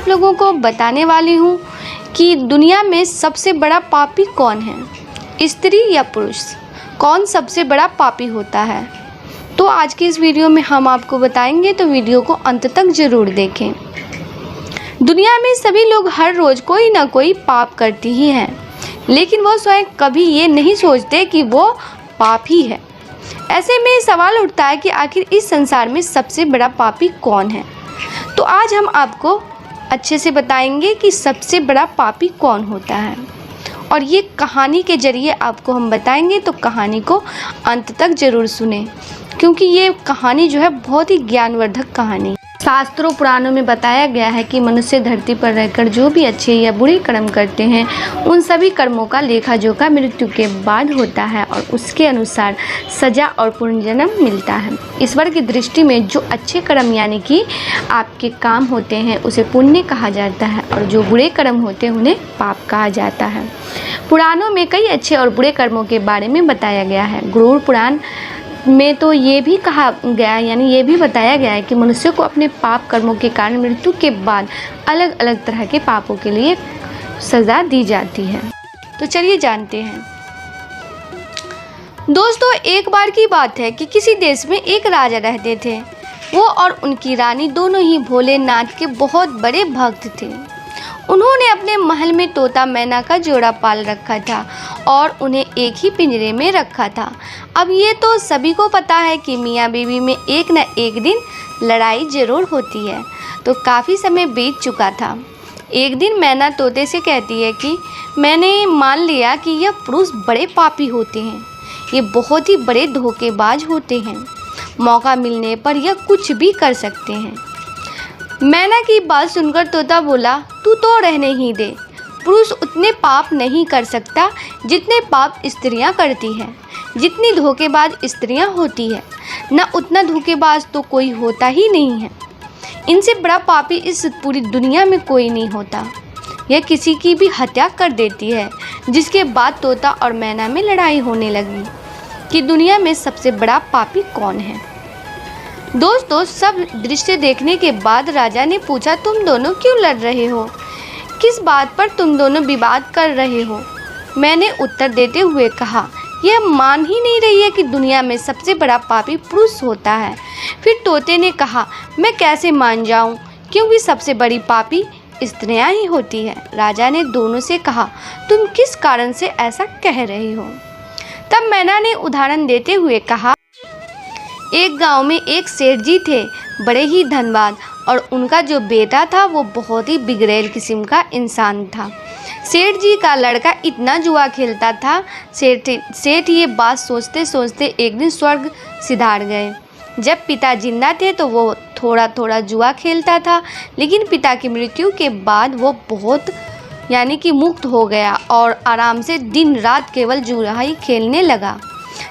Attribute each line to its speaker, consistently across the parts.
Speaker 1: आप लोगों को बताने वाली हूँ कि दुनिया में सबसे बड़ा पापी कौन है, स्त्री या पुरुष। कौन सबसे बड़ा पापी होता है, तो आज की इस वीडियो में हम आपको बताएंगे, तो वीडियो को अंत तक ज़रूर देखें। दुनिया में सभी लोग हर रोज़ कोई ना कोई पाप करती ही हैं, लेकिन वो स्वयं कभी ये नहीं सोचते कि वो पापी है। ऐसे में सवाल उठता है कि आखिर इस संसार में सबसे बड़ा पापी कौन है। तो आज हम आपको अच्छे से बताएंगे कि सबसे बड़ा पापी कौन होता है, और ये कहानी के ज़रिए आपको हम बताएंगे। तो कहानी को अंत तक ज़रूर सुने, क्योंकि ये कहानी जो है बहुत ही ज्ञानवर्धक कहानी। शास्त्रों पुराणों में बताया गया है कि मनुष्य धरती पर रहकर जो भी अच्छे या बुरे कर्म करते हैं, उन सभी कर्मों का लेखा जोखा मृत्यु के बाद होता है और उसके अनुसार सजा और पुनर्जन्म मिलता है। ईश्वर की दृष्टि में जो अच्छे कर्म यानी कि आपके काम होते हैं उसे पुण्य कहा जाता है, और जो बुरे कर्म होते हैं उन्हें पाप कहा जाता है। पुराणों में कई अच्छे और बुरे कर्मों के बारे में बताया गया है। गरुड़ पुराण में तो ये भी कहा गया, यानी ये भी बताया गया है कि मनुष्य को अपने पाप कर्मों के कारण मृत्यु के बाद अलग अलग तरह के पापों के लिए सज़ा दी जाती है। तो चलिए जानते हैं। दोस्तों, एक बार की बात है कि किसी देश में एक राजा रहते थे। वो और उनकी रानी दोनों ही भोलेनाथ के बहुत बड़े भक्त थे। उन्होंने अपने महल में तोता मैना का जोड़ा पाल रखा था और उन्हें एक ही पिंजरे में रखा था। अब ये तो सभी को पता है कि मियाँ बीवी में एक न एक दिन लड़ाई ज़रूर होती है। तो काफ़ी समय बीत चुका था। एक दिन मैना तोते से कहती है कि मैंने मान लिया कि यह पुरुष बड़े पापी होते हैं, ये बहुत ही बड़े धोखेबाज होते हैं। मौका मिलने पर यह कुछ भी कर सकते हैं। मैना की बात सुनकर तोता बोला, तू तो रहने ही दे। पुरुष उतने पाप नहीं कर सकता जितने पाप स्त्रियां करती हैं। जितनी धोखेबाज स्त्रियां होती है, न उतना धोखेबाज तो कोई होता ही नहीं है। इनसे बड़ा पापी इस पूरी दुनिया में कोई नहीं होता। यह किसी की भी हत्या कर देती है। जिसके बाद तोता और मैना में लड़ाई होने लगी कि दुनिया में सबसे बड़ा पापी कौन है। दोस्तों, सब दृश्य देखने के बाद राजा ने पूछा, तुम दोनों क्यों लड़ रहे हो? किस बात पर तुम दोनों विवाद कर रहे हो? मैंने उत्तर देते हुए कहा, यह मान ही नहीं रही है कि दुनिया में सबसे बड़ा पापी पुरुष होता है। फिर तोते ने कहा, मैं कैसे मान जाऊं, क्योंकि सबसे बड़ी पापी स्त्रियां ही होती है। राजा ने दोनों से कहा, तुम किस कारण से ऐसा कह रहे हो? तब मैना ने उदाहरण देते हुए कहा, एक गांव में एक सेठ जी थे, बड़े ही धनवान, और उनका जो बेटा था वो बहुत ही बिगड़ैल किस्म का इंसान था। सेठ जी का लड़का इतना जुआ खेलता था। सेठ ये बात सोचते सोचते एक दिन स्वर्ग सिधार गए। जब पिता जिंदा थे तो वो थोड़ा थोड़ा जुआ खेलता था, लेकिन पिता की मृत्यु के बाद वो बहुत यानी कि मुक्त हो गया और आराम से दिन रात केवल जुआ ही खेलने लगा,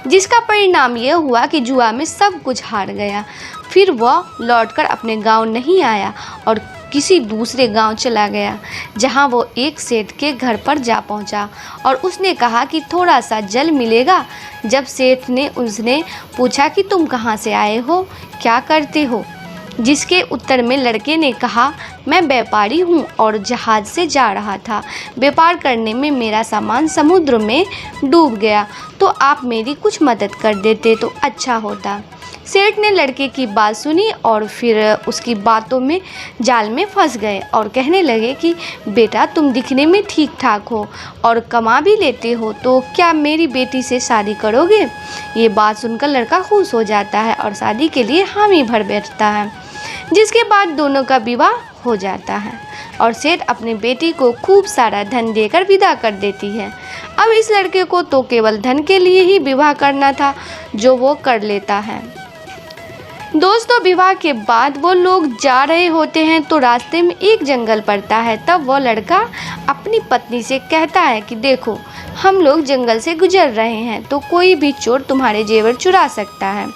Speaker 1: जिसका परिणाम यह हुआ कि जुआ में सब कुछ हार गया। फिर वह लौटकर अपने गांव नहीं आया और किसी दूसरे गांव चला गया, जहां वो एक सेठ के घर पर जा पहुंचा और उसने कहा कि थोड़ा सा जल मिलेगा। जब सेठ ने उसने पूछा कि तुम कहां से आए हो, क्या करते हो, जिसके उत्तर में लड़के ने कहा, मैं व्यापारी हूँ और जहाज़ से जा रहा था। व्यापार करने में मेरा सामान समुद्र में डूब गया, तो आप मेरी कुछ मदद कर देते तो अच्छा होता। सेठ ने लड़के की बात सुनी और फिर उसकी बातों में जाल में फंस गए और कहने लगे कि बेटा, तुम दिखने में ठीक ठाक हो और कमा भी लेते हो, तो क्या मेरी बेटी से शादी करोगे? ये बात सुनकर लड़का खुश हो जाता है और शादी के लिए हामी भर बैठता है, जिसके बाद दोनों का विवाह हो जाता है और सेठ अपनी बेटी को खूब सारा धन देकर विदा कर देती है। अब इस लड़के को तो केवल धन के लिए ही विवाह करना था, जो वो कर लेता है। दोस्तों, विवाह के बाद वो लोग जा रहे होते हैं तो रास्ते में एक जंगल पड़ता है। तब वो लड़का अपनी पत्नी से कहता है कि देखो, हम लोग जंगल से गुजर रहे हैं, तो कोई भी चोर तुम्हारे जेवर चुरा सकता है,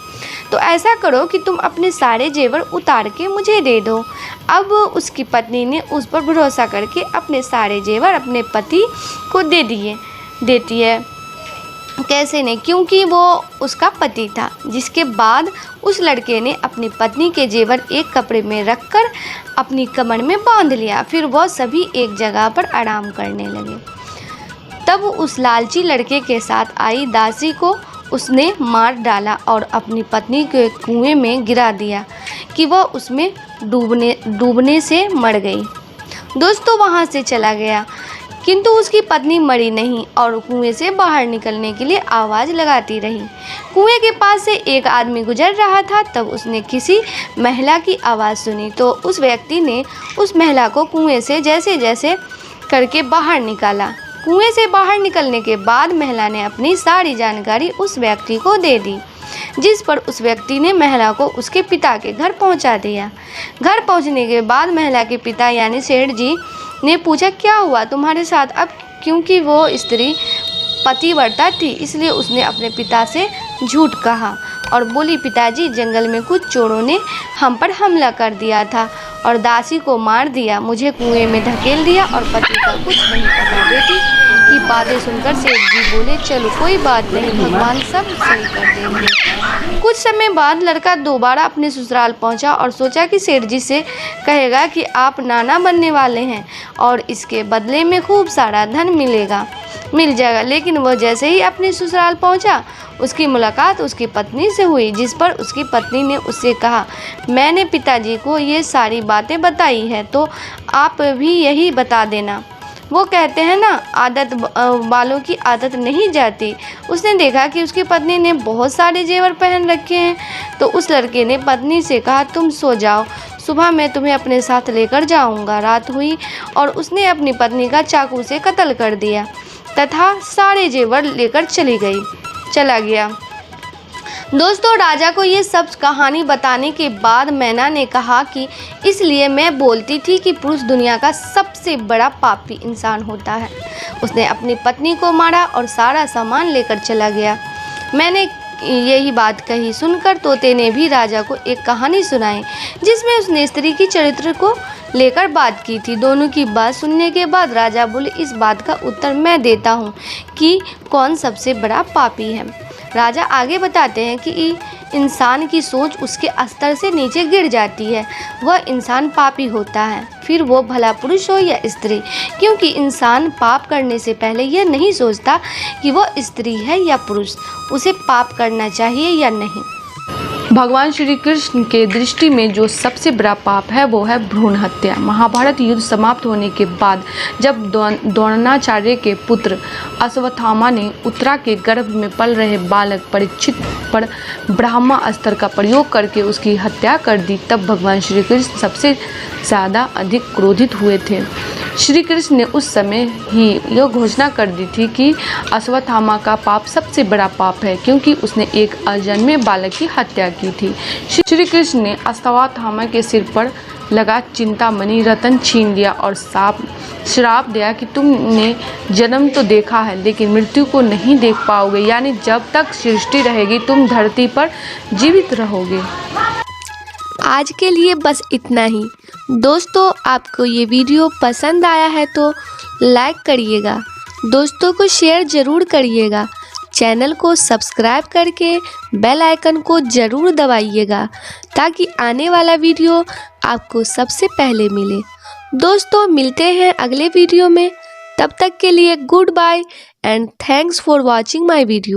Speaker 1: तो ऐसा करो कि तुम अपने सारे जेवर उतार के मुझे दे दो। अब उसकी पत्नी ने उस पर भरोसा करके अपने सारे जेवर अपने पति को देती है। कैसे नहीं, क्योंकि वो उसका पति था। जिसके बाद उस लड़के ने अपनी पत्नी के जेवर एक कपड़े में रखकर अपनी कमर में बांध लिया। फिर वह सभी एक जगह पर आराम करने लगे। तब उस लालची लड़के के साथ आई दासी को उसने मार डाला और अपनी पत्नी के कुएं में गिरा दिया कि वह उसमें डूबने से मर गई। दोस्तों वहाँ से चला गया, किंतु उसकी पत्नी मरी नहीं और कुएं से बाहर निकलने के लिए आवाज़ लगाती रही। कुएं के पास से एक आदमी गुजर रहा था। तब उसने किसी महिला की आवाज़ सुनी तो उस व्यक्ति ने उस महिला को कुएं से जैसे जैसे करके बाहर निकाला। कुएं से बाहर निकलने के बाद महिला ने अपनी सारी जानकारी उस व्यक्ति को दे दी, जिस पर उस व्यक्ति ने महिला को उसके पिता के घर पहुंचा दिया। घर पहुंचने के बाद महिला के पिता यानी सेठ जी ने पूछा, क्या हुआ तुम्हारे साथ? अब क्योंकि वो स्त्री पतिव्रता थी, इसलिए उसने अपने पिता से झूठ कहा और बोली, पिताजी जंगल में कुछ चोरों ने हम पर हमला कर दिया था और दासी को मार दिया, मुझे कुएं में धकेल दिया और पति का कुछ नहीं पता। बेटी की बातें सुनकर सेठ जी बोले, चलो कोई बात नहीं, भगवान सब सही कर देंगे। कुछ समय बाद लड़का दोबारा अपने ससुराल पहुंचा और सोचा कि सेठ जी से कहेगा कि आप नाना बनने वाले हैं और इसके बदले में खूब सारा धन मिल जाएगा। लेकिन वह जैसे ही अपने ससुराल पहुंचा, उसकी मुलाकात उसकी पत्नी से हुई, जिस पर उसकी पत्नी ने उससे कहा, मैंने पिताजी को ये सारी बातें बताई है तो आप भी यही बता देना। वो कहते हैं ना, आदत वालों की आदत नहीं जाती। उसने देखा कि उसकी पत्नी ने बहुत सारे जेवर पहन रखे हैं, तो उस लड़के ने पत्नी से कहा, तुम सो जाओ, सुबह मैं तुम्हें अपने साथ लेकर जाऊंगा। रात हुई और उसने अपनी पत्नी का चाकू से कत्ल कर दिया तथा सारे जेवर लेकर चला गया। दोस्तों राजा को ये सब कहानी बताने के बाद मैना ने कहा कि इसलिए मैं बोलती थी कि पुरुष दुनिया का सबसे बड़ा पापी इंसान होता है। उसने अपनी पत्नी को मारा और सारा सामान लेकर चला गया। मैंने यही बात कही सुनकर तोते ने भी राजा को एक कहानी सुनाई, जिसमें उसने स्त्री की चरित्र को लेकर बात की थी। दोनों की बात सुनने के बाद राजा बोले, इस बात का उत्तर मैं देता हूँ कि कौन सबसे बड़ा पापी है। राजा आगे बताते हैं कि इंसान की सोच उसके स्तर से नीचे गिर जाती है, वह इंसान पापी होता है, फिर वो भला पुरुष हो या स्त्री, क्योंकि इंसान पाप करने से पहले यह नहीं सोचता कि वह स्त्री है या पुरुष, उसे पाप करना चाहिए या नहीं।
Speaker 2: भगवान श्री कृष्ण के दृष्टि में जो सबसे बड़ा पाप है वो है भ्रूण हत्या। महाभारत युद्ध समाप्त होने के बाद जब द्रोणाचार्य के पुत्र अश्वत्थामा ने उत्तरा के गर्भ में पल रहे बालक परीक्षित पर ब्रह्मास्त्र का प्रयोग करके उसकी हत्या कर दी, तब भगवान श्री कृष्ण सबसे ज़्यादा अधिक क्रोधित हुए थे। श्री कृष्ण ने उस समय ही यह घोषणा कर दी थी कि अश्वत्थामा का पाप सबसे बड़ा पाप है, क्योंकि उसने एक अजन्मे बालक की हत्या की थी। श्री कृष्ण ने अश्वत्थामा के सिर पर लगा चिंतामणि रत्न छीन लिया और श्राप दिया कि तुमने जन्म तो देखा है लेकिन मृत्यु को नहीं देख पाओगे, यानी जब तक सृष्टि रहेगी तुम धरती पर जीवित रहोगे।
Speaker 1: आज के लिए बस इतना ही। दोस्तों आपको ये वीडियो पसंद आया है तो लाइक करिएगा, दोस्तों को शेयर ज़रूर करिएगा, चैनल को सब्सक्राइब करके बेल आइकन को ज़रूर दबाइएगा ताकि आने वाला वीडियो आपको सबसे पहले मिले। दोस्तों मिलते हैं अगले वीडियो में, तब तक के लिए goodbye and thanks for watching my video.